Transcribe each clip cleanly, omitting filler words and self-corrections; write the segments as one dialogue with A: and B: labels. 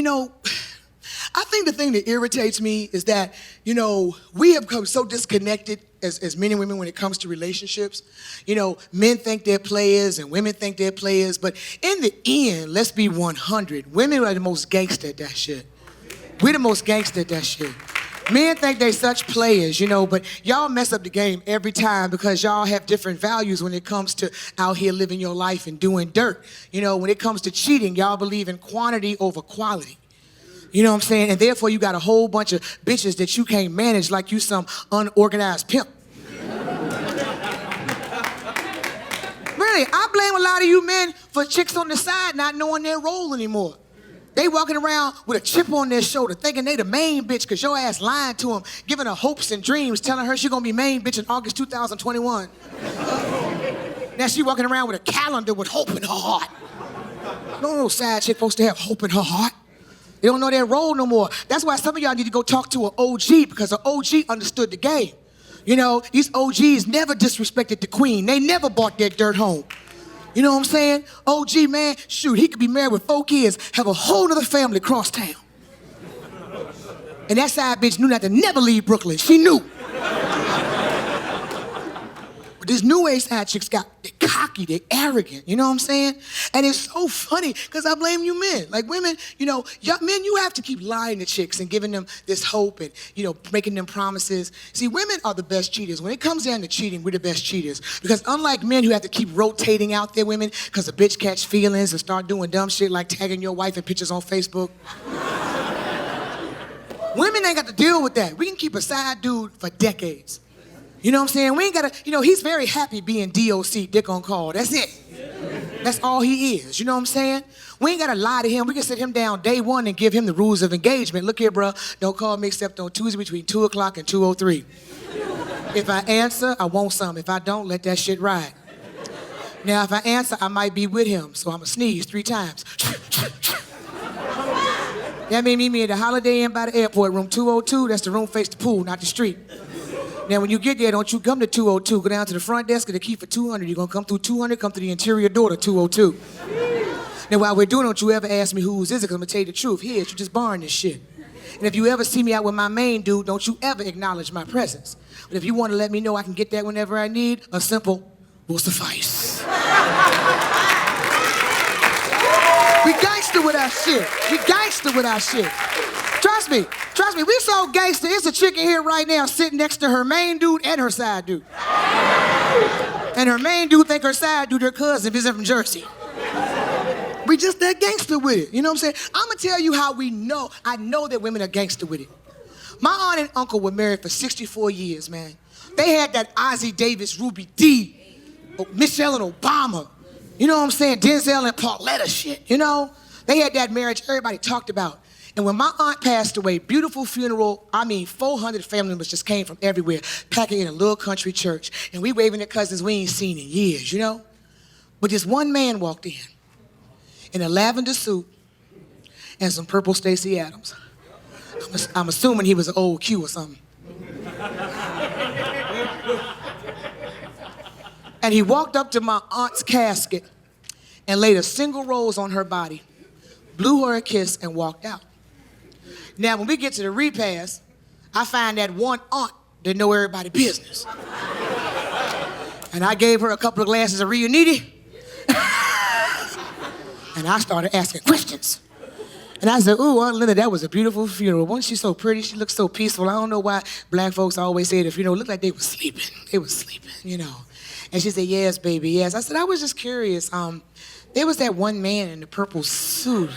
A: I think the thing that irritates me is that, we have become so disconnected as men and women when it comes to relationships. Men think they're players and women think they're players, but in the end, let's be 100. Women are the most gangster at that shit. We're the most gangster at that shit. Men think they such players, but y'all mess up the game every time because y'all have different values when it comes to out here living your life and doing dirt. When it comes to cheating, y'all believe in quantity over quality. You know what I'm saying? And therefore, you got a whole bunch of bitches that you can't manage like you some unorganized pimp. Really, I blame a lot of you men for chicks on the side not knowing their role anymore. They walking around with a chip on their shoulder thinking they the main bitch because your ass lying to them, giving her hopes and dreams, telling her she gonna be main bitch in August 2021. Now she walking around with a calendar with hope in her heart. No side chick supposed to have hope in her heart. They don't know their role no more. That's why some of y'all need to go talk to an OG because an OG understood the game. These OGs never disrespected the queen. They never brought their dirt home. You know what I'm saying? OG, man, shoot, he could be married with 4 kids, have a whole nother family across town. And that side bitch knew not to never leave Brooklyn. She knew. But this new age side chicks they're cocky, they're arrogant, you know what I'm saying? And it's so funny, because I blame you men. Like women, young men, you have to keep lying to chicks and giving them this hope and, making them promises. See, women are the best cheaters. When it comes down to cheating, we're the best cheaters. Because unlike men who have to keep rotating out their women because a bitch catch feelings and start doing dumb shit like tagging your wife in pictures on Facebook. Women ain't got to deal with that. We can keep a side dude for decades. You know what I'm saying? We ain't gotta, he's very happy being DOC, dick on call. That's it. That's all he is. You know what I'm saying? We ain't gotta lie to him. We can sit him down day one and give him the rules of engagement. Look here, bro. Don't call me except on Tuesday between 2 o'clock and 2:03. If I answer, I want some. If I don't, let that shit ride. Now, if I answer, I might be with him, so I'ma sneeze 3 times. That mean meet me at the Holiday Inn by the airport, room 202. That's the room face the pool, not the street. Now, when you get there, don't you come to 202. Go down to the front desk, get a key for 200. You're going to come through 200, come to the interior door to 202. Now, while we're doing it, don't you ever ask me whose is it, because I'm going to tell you the truth. Here, you're just borrowing this shit. And if you ever see me out with my main dude, don't you ever acknowledge my presence. But if you want to let me know I can get that whenever I need, a simple will suffice. We gangster with our shit. We gangster with our shit. Trust me, we so gangster, it's a chick in here right now sitting next to her main dude and her side dude. And her main dude think her side dude her cousin visit from Jersey. We just that gangster with it, you know what I'm saying? I'm gonna tell you how I know that women are gangster with it. My aunt and uncle were married for 64 years, man. They had that Ozzie Davis, Ruby Dee, Michelle and Obama, you know what I'm saying? Denzel and Pauletta shit, They had that marriage everybody talked about. And when my aunt passed away, beautiful funeral, 400 family members just came from everywhere, packing in a little country church. And we waving at cousins we ain't seen in years, But this one man walked in a lavender suit and some purple Stacey Adams. I'm assuming he was an old Q or something. And he walked up to my aunt's casket and laid a single rose on her body, blew her a kiss, and walked out. Now, when we get to the repast, I find that one aunt that know everybody's business. And I gave her a couple of glasses of Rio Niti. And I started asking questions. And I said, ooh, Aunt Linda, that was a beautiful funeral. Wasn't she so pretty? She looked so peaceful. I don't know why black folks always say the funeral looked like they were sleeping. They were sleeping, And she said, yes, baby, yes. I said, I was just curious. There was that one man in the purple suit.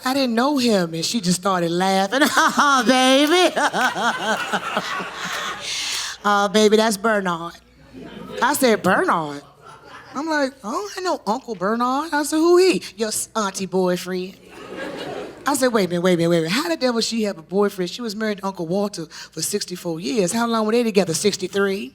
A: I didn't know him, and she just started laughing. Oh, baby. Oh, baby, that's Bernard. I said, Bernard? I'm like, oh, I know Uncle Bernard. I said, who he? Your auntie boyfriend. I said, wait a minute. How the devil she have a boyfriend? She was married to Uncle Walter for 64 years. How long were they together? 63?